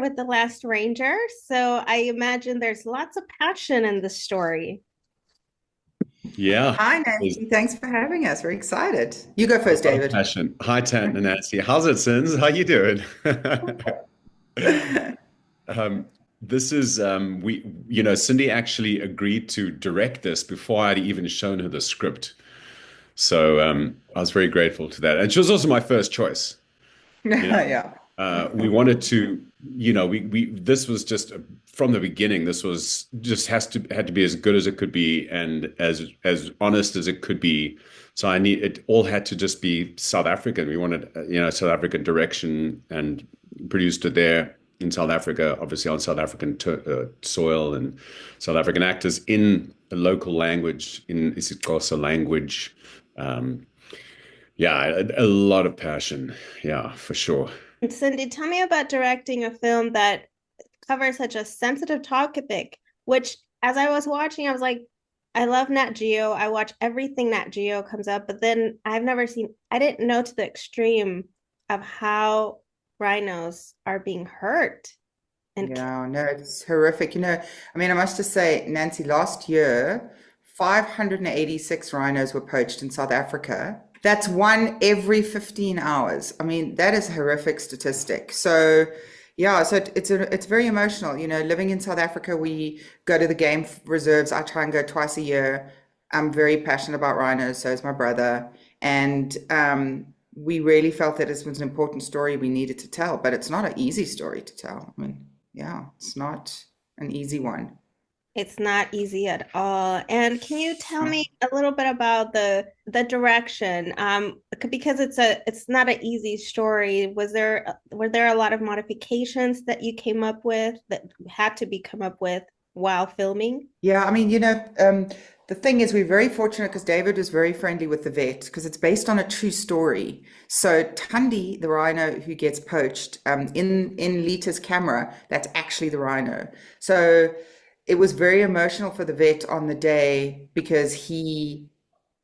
with The Last Ranger, so I imagine there's lots of passion in the story. Yeah. Hi, There's Nancy. Thanks for having us. We're excited. You go a first, lot of David. passion. Hi, Tant and Nancy. How's it, Sins? How you doing? Um, this is Cindy actually agreed to direct this before I'd even shown her the script. So I was very grateful to that. And she was also my first choice. You know, Yeah. we wanted to, we this was just from the beginning. This was just had to be as good as it could be and as honest as it could be. So it all had to just be South African. We wanted, South African direction and produced it there in South Africa, obviously on South African soil and South African actors in a local language, in isiXhosa language. Um, yeah, a lot of passion. Yeah, for sure. And Cindy, tell me about directing a film that covers such a sensitive topic, which as I was watching, I was like, I love Nat Geo. I watch everything Nat Geo comes up, but then I didn't know to the extreme of how rhinos are being hurt and Yeah, no, it's horrific. I mean, I must just say, Nancy, last year, 586 rhinos were poached in South Africa. That's one every 15 hours. I mean, that is a horrific statistic. So, yeah, so it's very emotional. Living in South Africa, we go to the game reserves. I try and go twice a year. I'm very passionate about rhinos, so is my brother. And we really felt that this was an important story we needed to tell, but it's not an easy story to tell. I mean, yeah, it's not an easy one. it's not easy at all. And can you tell me a little bit about the direction? Because it's not an easy story. Were there a lot of modifications that you came up with that had to be come up with while filming? Yeah, I mean, the thing is, we're very fortunate because David was very friendly with the vet because it's based on a true story. So Tundi, the rhino who gets poached, in Litha's camera, that's actually the rhino. So it was very emotional for the vet on the day because he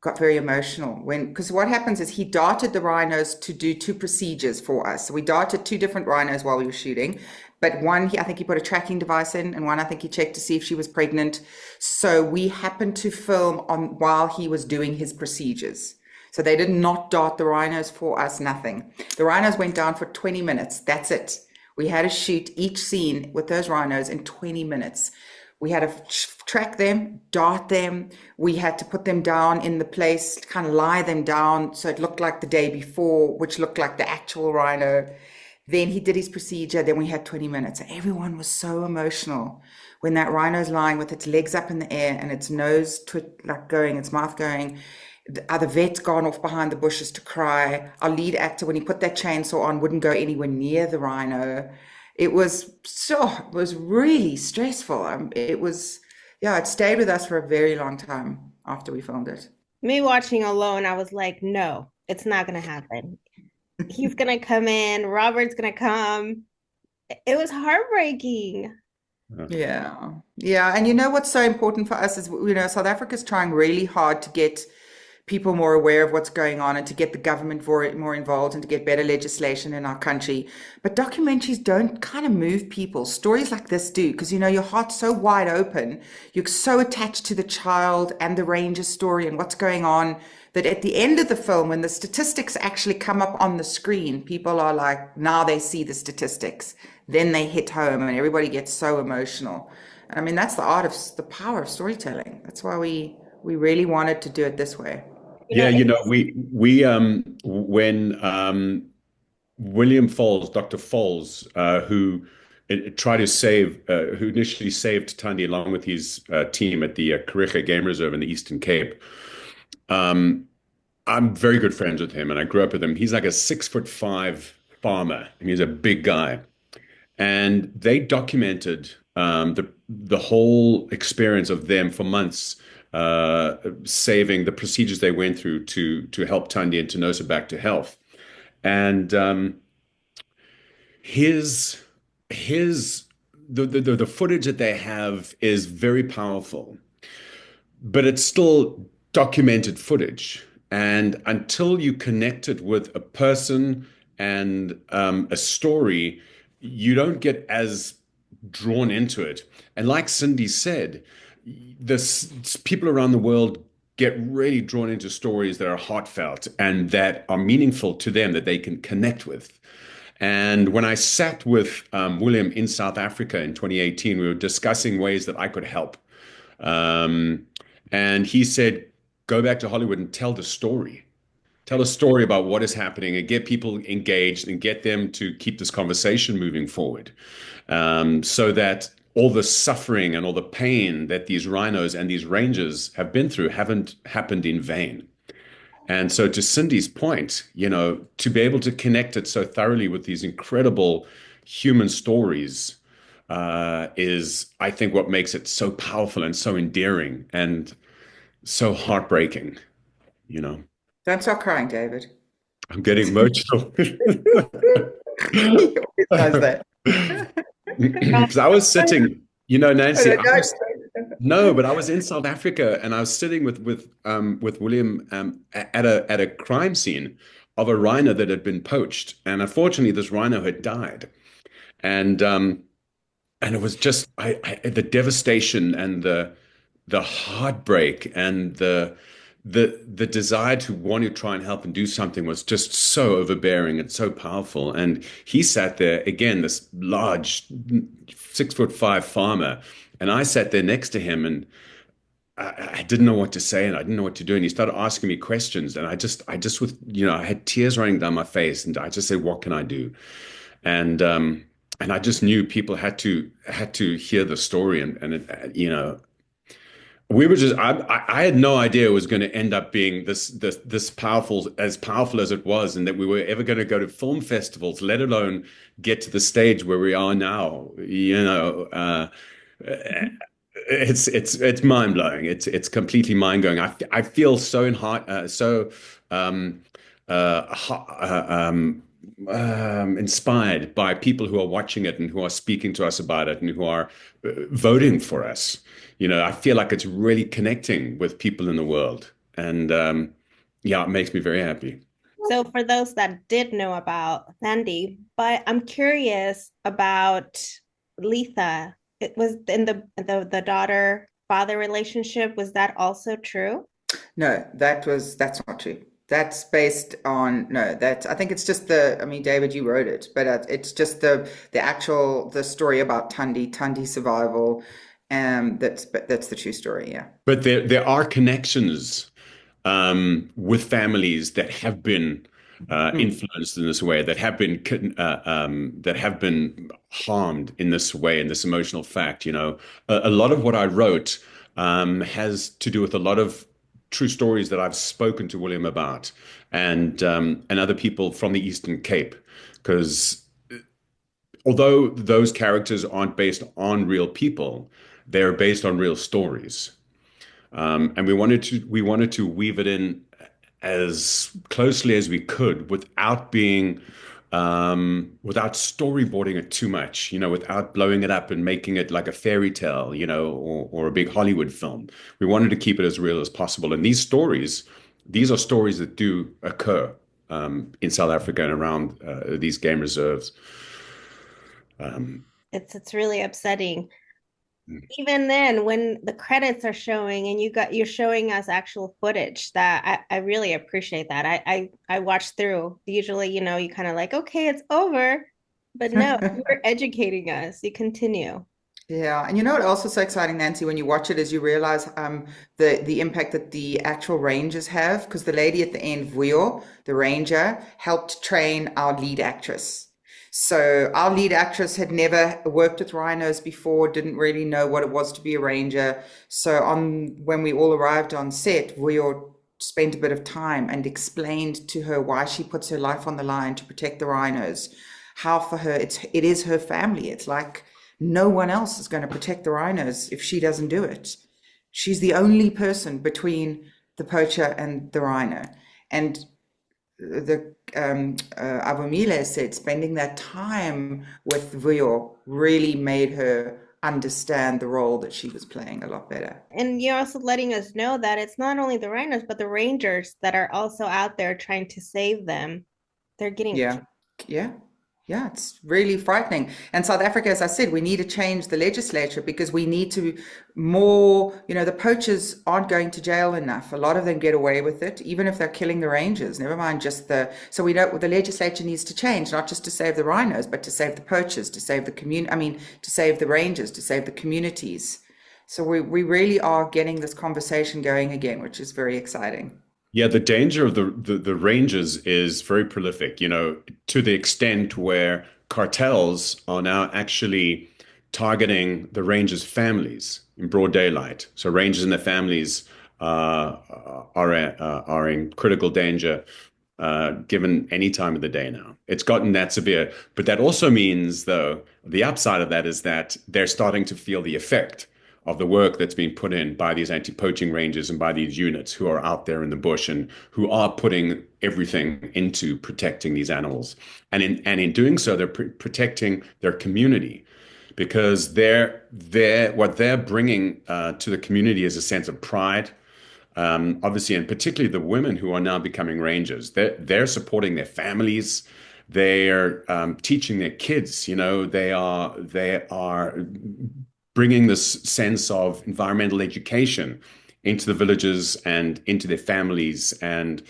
got very emotional because what happens is he darted the rhinos to do two procedures for us. So we darted two different rhinos while we were shooting, but one I think he put a tracking device in, and one I think he checked to see if she was pregnant. So we happened to film on while he was doing his procedures. So they did not dart the rhinos for us, nothing. The rhinos went down for 20 minutes. That's it. We had to shoot each scene with those rhinos in 20 minutes. We had to track them, dart them. We had to put them down in the place, kind of lie them down so it looked like the day before, which looked like the actual rhino. Then he did his procedure. Then we had 20 minutes. Everyone was so emotional when that rhino's lying with its legs up in the air and its nose like going, its mouth going. The other vet's gone off behind the bushes to cry. Our lead actor, when he put that chainsaw on, wouldn't go anywhere near the rhino. It was really stressful. Yeah, it stayed with us for a very long time after we filmed it. Me watching alone, I was like, no, it's not gonna happen. He's gonna come in, Robert's gonna come. It was heartbreaking. Yeah. Yeah. And you know what's so important for us is, South Africa's trying really hard to get people more aware of what's going on and to get the government more involved and to get better legislation in our country. But documentaries don't kind of move people. Stories like this do, because your heart's so wide open. You're so attached to the child and the ranger story and what's going on that at the end of the film, when the statistics actually come up on the screen, people are like, now they see the statistics. Then they hit home and everybody gets so emotional. And I mean, that's the power of storytelling. That's why we really wanted to do it this way. You know, Yeah, it, we when William Foles, Dr. Foles, who tried to who initially saved Thandi along with his team at the Kariga Game Reserve in the Eastern Cape. Um, I'm very good friends with him, and I grew up with him. He's like a 6'5" farmer, and he's a big guy. And they documented the whole experience of them for months, saving the procedures they went through to help Thandi and to nurse her back to health. And his his the footage that they have is very powerful, but it's still documented footage. And until you connect it with a person and a story, you don't get as drawn into it. And like Cindy said, this people around the world get really drawn into stories that are heartfelt and that are meaningful to them, that they can connect with. And when I sat with William in South Africa in 2018, we were discussing ways that I could help. Um, and he said, go back to Hollywood and tell the story. Tell a story about what is happening and get people engaged and get them to keep this conversation moving forward, so that all the suffering and all the pain that these rhinos and these rangers have been through haven't happened in vain. And so, to Cindy's point, to be able to connect it so thoroughly with these incredible human stories is, I think, what makes it so powerful and so endearing and so heartbreaking, you know. Don't start crying, David. I'm getting emotional. He always does that. Because I was sitting, Nancy, No, no, but I was in South Africa and I was sitting with William at a crime scene of a rhino that had been poached, and unfortunately, this rhino had died, and it was just the devastation and the heartbreak and the desire to want to try and help and do something was just so overbearing and so powerful. And he sat there again, this large 6'5" farmer, and I sat there next to him, and I didn't know what to say and I didn't know what to do. And he started asking me questions, and I just with I had tears running down my face, and I just said, "What can I do?" And I just knew people had to hear the story, and we were just I had no idea it was going to end up being this powerful, as powerful as it was, and that we were ever going to go to film festivals, let alone get to the stage where we are now. It's mind blowing. It's completely mind going. I feel so in heart so inspired by people who are watching it and who are speaking to us about it and who are voting for us. I feel like it's really connecting with people in the world, and yeah, it makes me very happy. So for those that did know about Sandy, but I'm curious about Litha. It was in the daughter father relationship. Was that also true? No, that's not true. That's based on no. That's I think it's just I mean, David, you wrote it, but it's just the story about Tandi's survival. That's the true story. Yeah. But there are connections with families that have been influenced in this way, that have been harmed in this way, in this emotional fact. A lot of what I wrote has to do with a lot of true stories that I've spoken to William about, and other people from the Eastern Cape, because although those characters aren't based on real people, they're based on real stories. And we wanted to weave it in as closely as we could without storyboarding it too much, without blowing it up and making it like a fairy tale, or a big Hollywood film. We wanted to keep it as real as possible. And these are stories that do occur in South Africa and around these game reserves. It's really upsetting. Even then, when the credits are showing and you're showing us actual footage, that I really appreciate that. I watched through. Usually, you kind of like, okay, it's over, but no, you're educating us. You continue. Yeah, and you know what else is so exciting, Nancy, when you watch it is you realize the impact that the actual rangers have, because the lady at the end, Vuyo, the ranger, helped train our lead actress. So our lead actress had never worked with rhinos before, didn't really know what it was to be a ranger. So when we all arrived on set, Vuyo spent a bit of time and explained to her why she puts her life on the line to protect the rhinos. How for her it is her family. It's like no one else is going to protect the rhinos if she doesn't do it. She's the only person between the poacher and the rhino. And the Avumile said spending that time with Vuyo really made her understand the role that she was playing a lot better. And you're also letting us know that it's not only the rhinos, but the rangers that are also out there trying to save them. They're getting Yeah, yeah, Yeah, it's really frightening. And South Africa, as I said, we need to change the legislature because we need to more, the poachers aren't going to jail enough. A lot of them get away with it, even if they're killing the rangers, never mind just so we know the legislature needs to change, not just to save the rhinos, but to save the poachers, to save the community, to save the rangers, to save the communities. So we really are getting this conversation going again, which is very exciting. Yeah, the danger of the rangers is very prolific, to the extent where cartels are now actually targeting the rangers' families in broad daylight. So rangers and their families are in critical danger given any time of the day now. It's gotten that severe. But that also means, though, the upside of that is that they're starting to feel the effect of the work that's been put in by these anti-poaching rangers and by these units who are out there in the bush and who are putting everything into protecting these animals. And in doing so, they're protecting their community because what they're bringing to the community is a sense of pride. Obviously, and particularly the women who are now becoming rangers, they're supporting their families. They're teaching their kids. They are bringing this sense of environmental education into the villages and into their families, and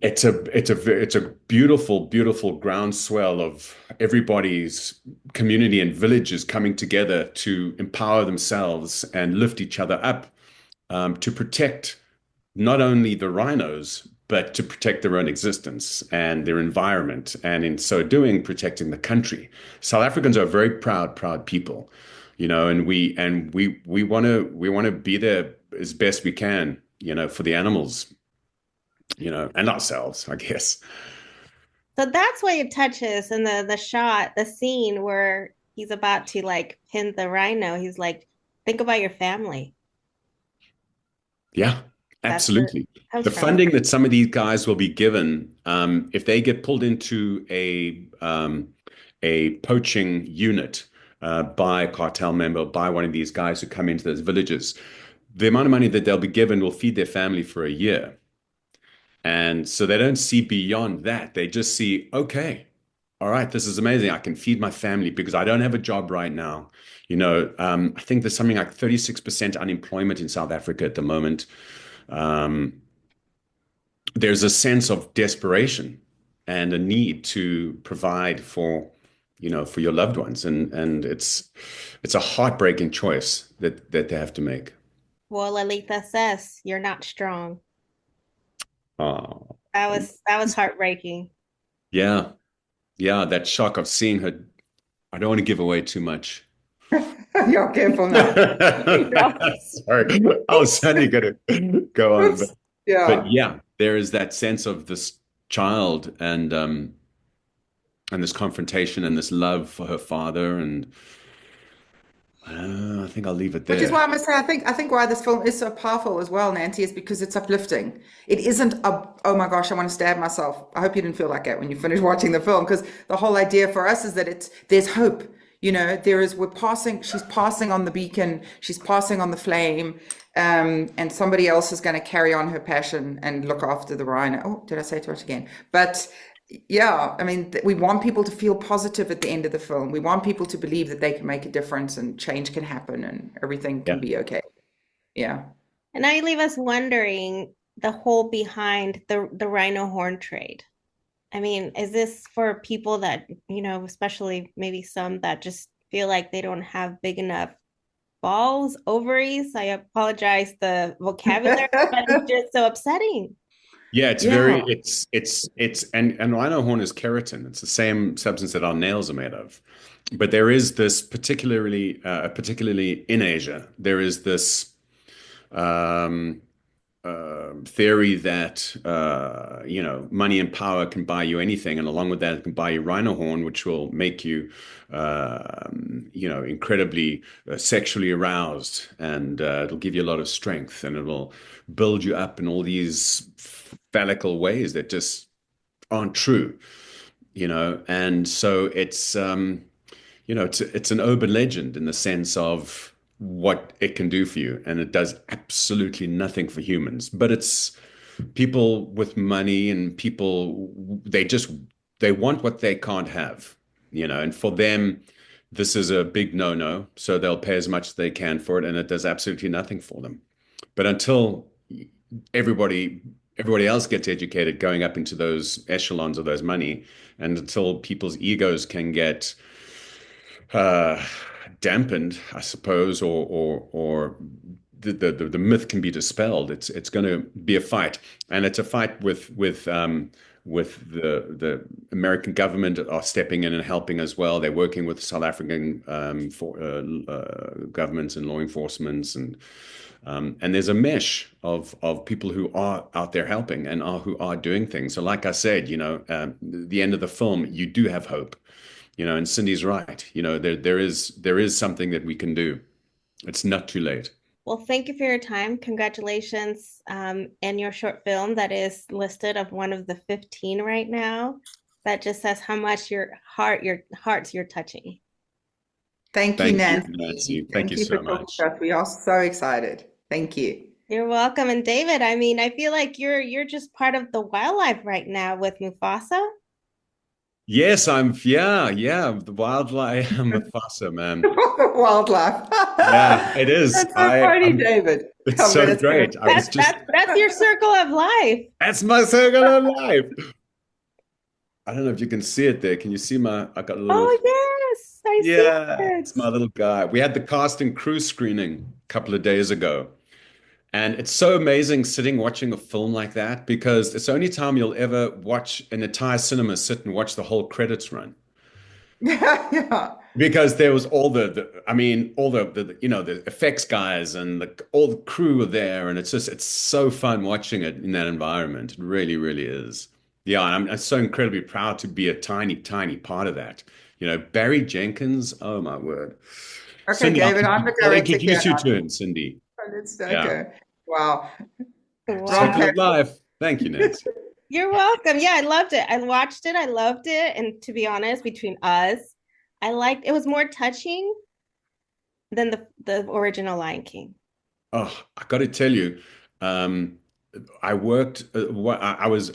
it's a beautiful, beautiful groundswell of everybody's community and villages coming together to empower themselves and lift each other up, to protect not only the rhinos, but to protect their own existence and their environment, and in so doing, protecting the country. South Africans are very proud, proud people, and we want to be there as best we can, for the animals, and ourselves, I guess. So that's why it touches in the shot, the scene where he's about to like pin the rhino. He's like, think about your family. Yeah, That's where it absolutely. comes The from. funding that some of these guys will be given, if they get pulled into a poaching unit by a cartel member, by one of these guys who come into those villages, the amount of money that they'll be given will feed their family for a year. And so they don't see beyond that. They just see, okay, all right, this is amazing. I can feed my family because I don't have a job right now. I think there's something like 36% unemployment in South Africa at the moment. Um, there's a sense of desperation and a need to provide for your loved ones, and it's a heartbreaking choice that they have to make. Well, Litha says you're not strong. Oh, That was heartbreaking. yeah, yeah, that shock of seeing her. I don't want to give away too much. You're careful now. Sorry, I was suddenly gonna go on, but Oops. Yeah. yeah, there is that sense of this child and this confrontation and this love for her father, and I think I'll leave it Which is there. why I must say, I think why this film is so powerful as well, Nancy, is because it's uplifting. It isn't oh my gosh, I want to stab myself. I hope you didn't feel like that when you finished watching the film, because the whole idea for us is that there's hope. She's passing on the beacon, she's passing on the flame, and somebody else is going to carry on her passion and look after the rhino. Oh, did I say too much again? But yeah, we want people to feel positive at the end of the film. We want people to believe that they can make a difference and change can happen and everything can Yeah. be okay. Yeah. And now you leave us wondering the whole behind the rhino horn trade. I mean, is this for people that, especially maybe some that just feel like they don't have big enough balls, ovaries? I apologize the vocabulary, but it's just so upsetting. Yeah, Yeah. and rhino horn is keratin. It's the same substance that our nails are made of. But there is this particularly in Asia, there is this um, theory that money and power can buy you anything, and along with that, it can buy you rhino horn, which will make you incredibly sexually aroused, and it'll give you a lot of strength, and it'll build you up in all these phallical ways that just aren't true, and so it's an urban legend in the sense of what it can do for you, and it does absolutely nothing for humans. But it's people with money and people, they just they want what they can't have, and for them, this is a big no-no. So they'll pay as much as they can for it, and it does absolutely nothing for them. But until everybody everybody else gets educated going up into those echelons of those money, and until people's egos can get uh, dampened, I suppose, or the myth can be dispelled. It's going to be a fight, and it's a fight with the American government are stepping in and helping as well. They're working with South African governments and law enforcement, and there's a mesh of people who are out there helping and who are doing things. So, like I said, the end of the film, you do have hope. And Cindy's right. There is something that we can do. It's not too late. Well, thank you for your time. Congratulations, and your short film that is listed of one of the 15 right now. That just says how much your hearts you're touching. Thank you, Nancy. Nancy. Thank you you so for talking much. to us. We are so excited. Thank you. You're welcome. And David, I mean, I feel like you're just part of the wildlife right now with Mufasa. Yes, the wildlife. Mufasa, man. Wildlife. Yeah, it is. That's so funny, David. It's so great. That's your circle of life. That's my circle of life. I don't know if you can see it there. Can you see I got a little. Oh, yes, I see it. It's my little guy. We had the cast and crew screening a couple of days ago. And it's so amazing sitting watching a film like that, because it's the only time you'll ever watch an entire cinema sit and watch the whole credits run. Yeah. Because there was all the effects guys and all the crew were there, and it's so fun watching it in that environment. It really, really is. Yeah, I'm so incredibly proud to be a tiny, tiny part of that. Barry Jenkins. Oh my word. Okay, Cindy, David, I'm the I'll director introduce you here. to him, Cindy. It's okay. Wow. Circle of life. Thank you, Nancy. You're welcome. Yeah, I loved it. I watched it. I loved it. And to be honest, between us, it was more touching than the original Lion King. Oh, I got to tell you, I worked. I was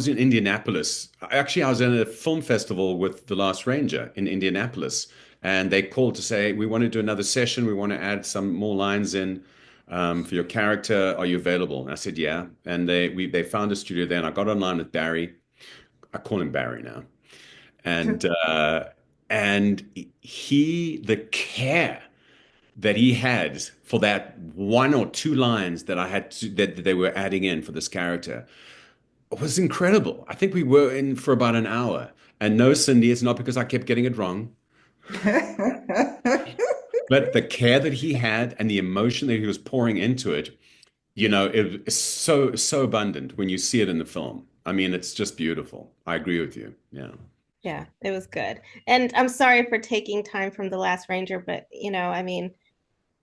in Indianapolis. Actually, I was in a film festival with The Last Ranger in Indianapolis, and they called to say we want to do another session. We want to add some more lines in for your character. Are you available? And I said, yeah. And they found a studio there, and I got online with Barry. I call him Barry now, and the care that he had for that one or two lines that they were adding in for this character was incredible. I think we were in for about an hour. And no, Cindy, it's not because I kept getting it wrong, but the care that he had and the emotion that he was pouring into it, it is so abundant when you see it in the film. I mean, it's just beautiful. I agree with you. Yeah. Yeah, it was good. And I'm sorry for taking time from The Last Ranger, but I mean,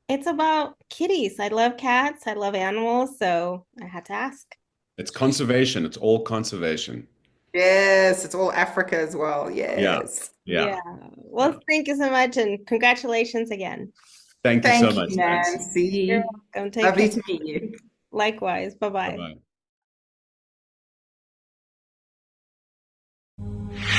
it's about kitties. I love cats. I love animals, so I had to ask. It's conservation. It's all conservation. Yes, it's all Africa as well. Yes. Yeah. Well, thank you so much, and congratulations again. Thank you so much, Nancy. You're welcome. Take Lovely care. to meet you. Likewise. Bye-bye. Bye-bye.